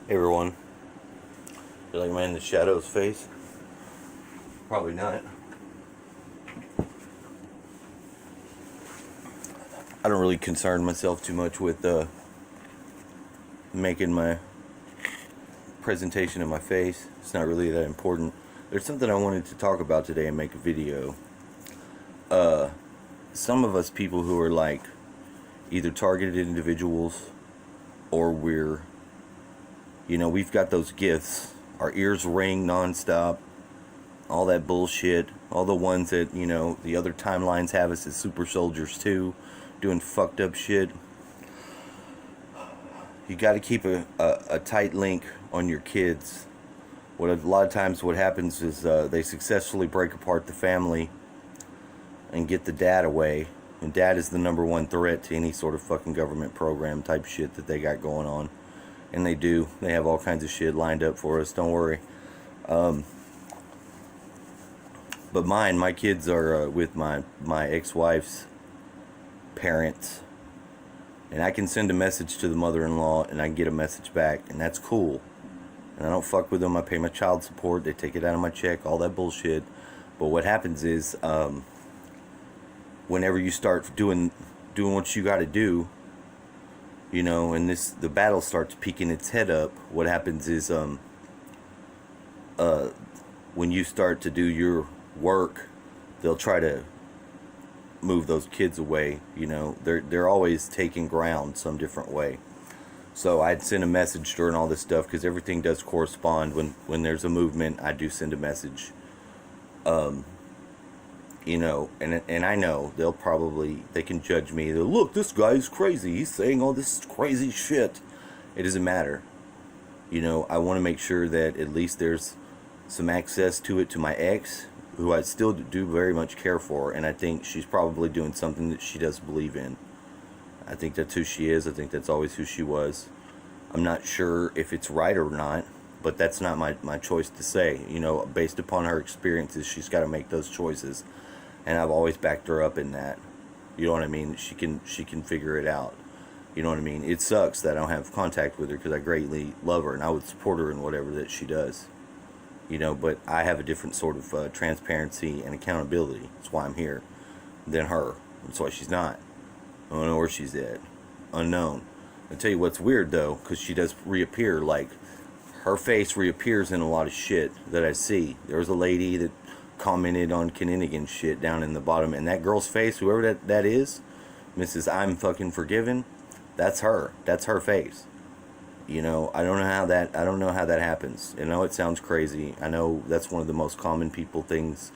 Hey everyone. You like my In the Shadows face? Probably not. I don't really concern myself too much with making my presentation of my face. It's not really that important. There's something I wanted to talk about today and make a video. Some of us people who are like either targeted individuals or we've got those gifts. Our ears ring nonstop. All that bullshit. All the ones that, the other timelines have us as super soldiers too. Doing fucked up shit. You got to keep a tight link on your kids. A lot of times what happens is they successfully break apart the family and get the dad away. And dad is the number one threat to any sort of fucking government program type shit that they got going on. And they do. They have all kinds of shit lined up for us. Don't worry. But my kids are with my ex-wife's parents. And I can send a message to the mother-in-law and I can get a message back. And that's cool. And I don't fuck with them. I pay my child support. They take it out of my check. All that bullshit. But what happens is, whenever you start doing what you got to do, and the battle starts peeking its head up, what happens is, when you start to do your work, they'll try to move those kids away. They're always taking ground some different way. So I'd send a message during all this stuff, because everything does correspond. When there's a movement, I do send a message. And I know they can judge me. They'll, look, this guy's crazy. He's saying all this crazy shit. It doesn't matter. I want to make sure that at least there's some access to it to my ex, who I still do very much care for. And I think she's probably doing something that she does believe in. I think that's who she is. I think that's always who she was. I'm not sure if it's right or not, but that's not my choice to say. Based upon her experiences, she's got to make those choices. And I've always backed her up in that. You know what I mean? She can figure it out. You know what I mean? It sucks that I don't have contact with her, because I greatly love her and I would support her in whatever that she does. But I have a different sort of transparency and accountability. That's why I'm here. Than her. That's why she's not. I don't know where she's at. Unknown. I'll tell you what's weird though, because she does reappear. Like, her face reappears in a lot of shit that I see. There was a lady that commented on Kinnigan shit down in the bottom, and that girl's face, whoever that is, Mrs. I'm fucking forgiven, that's her. That's her face. I don't know how that happens. I know it sounds crazy. I know that's one of the most common things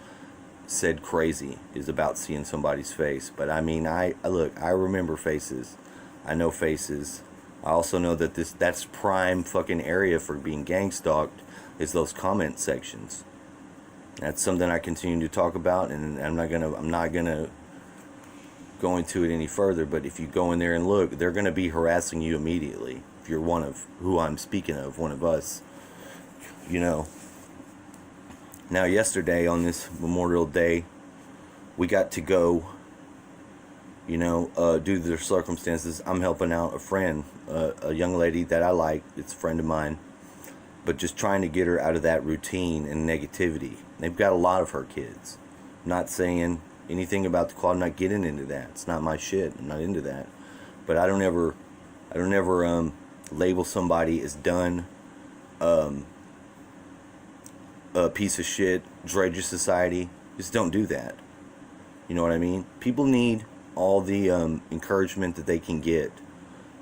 said crazy is about seeing somebody's face. But I mean, I remember faces. I know faces. I also know that that's prime fucking area for being gang stalked, is those comment sections. That's something I continue to talk about, and I'm not gonna go into it any further. But if you go in there and look, they're gonna be harassing you immediately. If you're one of who I'm speaking of, one of us, Now yesterday on this Memorial Day, we got to go, due to their circumstances, I'm helping out a friend, a young lady that I like. It's a friend of mine. But just trying to get her out of that routine and negativity. They've got a lot of her kids. I'm not saying anything about the call. I'm not getting into that. It's not my shit. I'm not into that. But I don't ever label somebody as done, a piece of shit, dredge of society. Just don't do that. You know what I mean? People need all the encouragement that they can get.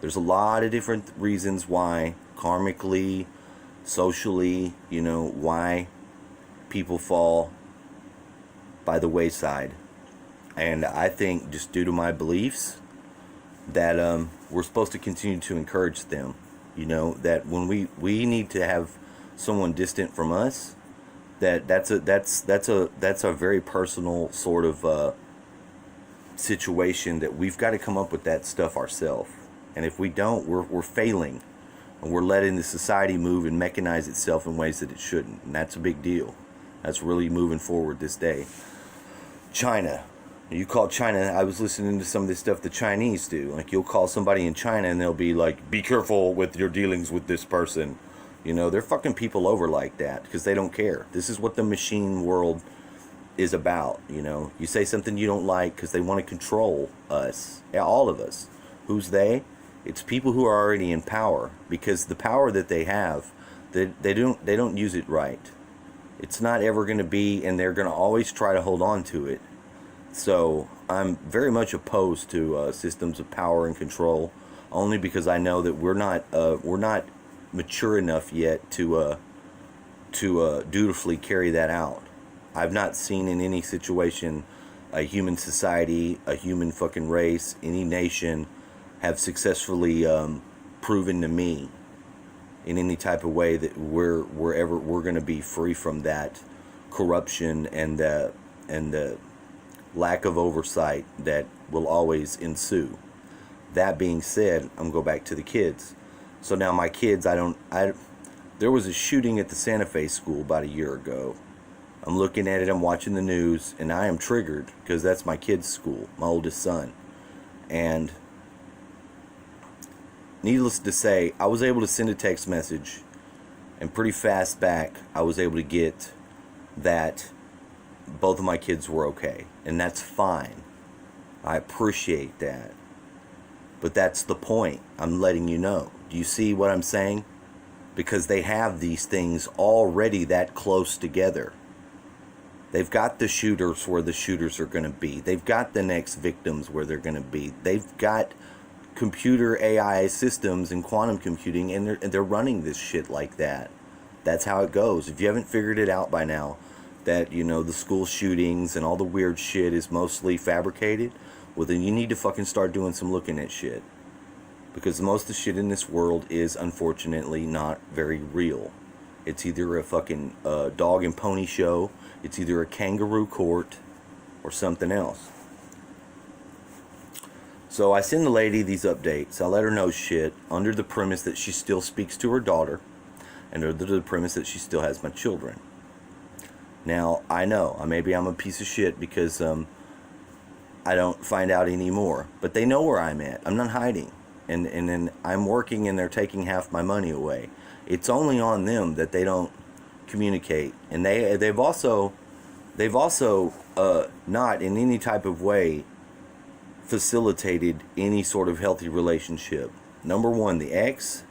There's a lot of different reasons why, karmically, socially, why people fall by the wayside. And I think, just due to my beliefs, that we're supposed to continue to encourage them. That when we need to have someone distant from us, that's a very personal sort of situation, that we've got to come up with that stuff ourselves. And if we don't, we're failing. And we're letting the society move and mechanize itself in ways that it shouldn't. And that's a big deal. That's really moving forward this day. China. You call China, I was listening to some of this stuff the Chinese do. Like, you'll call somebody in China and they'll be like, be careful with your dealings with this person. You know, they're fucking people over like that because they don't care. This is what the machine world is about. You know, you say something you don't like because they want to control us, all of us. Who's they? It's people who are already in power, because the power that they have, they don't use it right. It's not ever going to be, and they're going to always try to hold on to it. So I'm very much opposed to systems of power and control, only because I know that we're not mature enough yet to dutifully carry that out. I've not seen in any situation a human society, a human fucking race, any nation have successfully proven to me in any type of way that we're going to be free from that corruption and the lack of oversight that will always ensue. That being said, I'm going to go back to the kids. So now my kids, there was a shooting at the Santa Fe school about a year ago. I'm looking at it, I'm watching the news, and I am triggered because that's my kid's school, my oldest son. And needless to say, I was able to send a text message, and pretty fast back, I was able to get that both of my kids were okay. And that's fine. I appreciate that. But that's the point. I'm letting you know. Do you see what I'm saying? Because they have these things already that close together. They've got the shooters where the shooters are going to be. They've got the next victims where they're going to be. They've got computer AI systems and quantum computing, and they're running this shit like that. That's how it goes. If you haven't figured it out by now, that, you know, the school shootings and all the weird shit is mostly fabricated, well, then you need to fucking start doing some looking at shit. Because most of the shit in this world is, unfortunately, not very real. It's either a fucking dog and pony show, it's either a kangaroo court, or something else. So I send the lady these updates. I let her know shit under the premise that she still speaks to her daughter, and under the premise that she still has my children. Now, I know, maybe I'm a piece of shit because I don't find out anymore. But they know where I'm at. I'm not hiding. And then I'm working and they're taking half my money away. It's only on them that they don't communicate. And they've also not in any type of way facilitated any sort of healthy relationship. Number one, the ex,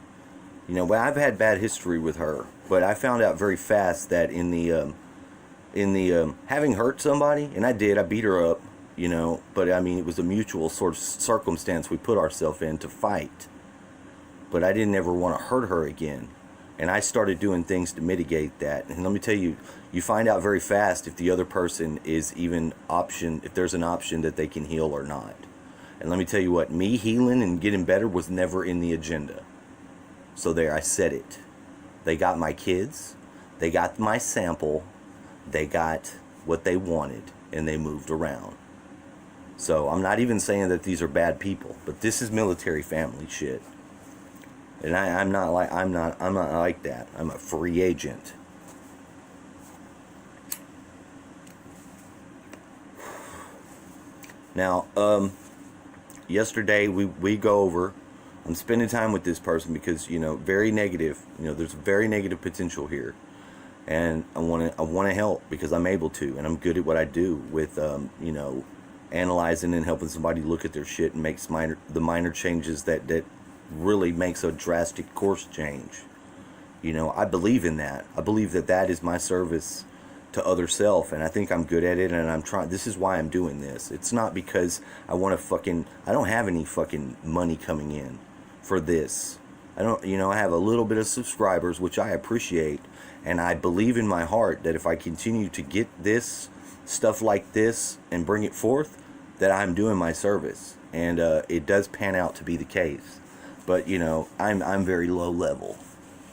you know, I've had bad history with her, but I found out very fast that in the having hurt somebody, and I beat her up, you know, but I mean, it was a mutual sort of circumstance we put ourselves in to fight. But I didn't ever want to hurt her again. And I started doing things to mitigate that. And let me tell you, you find out very fast if the other person is even if there's an option that they can heal or not. And let me tell you what, me healing and getting better was never in the agenda. So there, I said it. They got my kids, they got my sample, they got what they wanted, and they moved around. So I'm not even saying that these are bad people, but this is military family shit. And I'm not like that. I'm a free agent. Now, yesterday we go over. I'm spending time with this person because, you know, very negative. You know, there's very negative potential here, and I want to help because I'm able to, and I'm good at what I do with, you know, analyzing and helping somebody look at their shit and makes the minor changes that really makes a drastic course change. You know, I believe in that. I believe that is my service to other self, and I think I'm good at it, and I'm trying. This is why I'm doing this. It's not because I want to I don't have any fucking money coming in for this. I don't, you know, I have a little bit of subscribers, which I appreciate, and I believe in my heart that if I continue to get this stuff like this and bring it forth, that I'm doing my service, and it does pan out to be the case. But, you know, I'm very low level,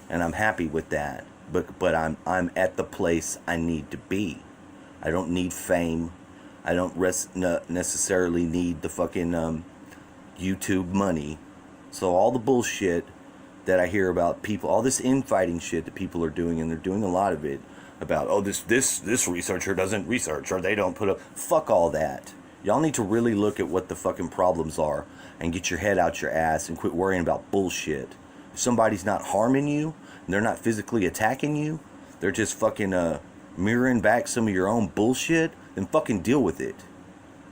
and I'm happy with that. But I'm at the place I need to be. I don't need fame. I don't necessarily need the fucking YouTube money. So all the bullshit that I hear about people, all this infighting shit that people are doing, and they're doing a lot of it about, oh, this researcher doesn't research, or they don't put up. Fuck all that. Y'all need to really look at what the fucking problems are and get your head out your ass and quit worrying about bullshit. If somebody's not harming you, and they're not physically attacking you, they're just fucking mirroring back some of your own bullshit, then fucking deal with it.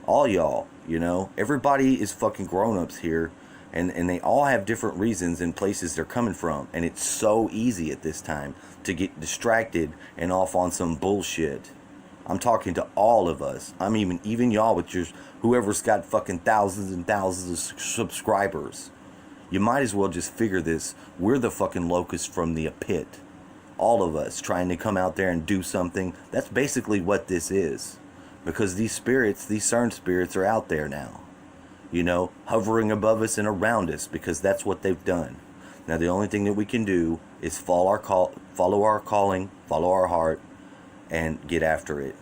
All y'all, you know, everybody is fucking grown-ups here, and they all have different reasons and places they're coming from, and it's so easy at this time to get distracted and off on some bullshit. I'm talking to all of us. I mean, even y'all with your, whoever's got fucking thousands and thousands of subscribers. You might as well just figure this. We're the fucking locusts from the pit. All of us trying to come out there and do something. That's basically what this is. Because these spirits, these CERN spirits are out there now. You know, hovering above us and around us, because that's what they've done. Now the only thing that we can do is follow our calling, follow our heart, and get after it.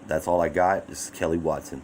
That's all I got. This is Kelly Watson.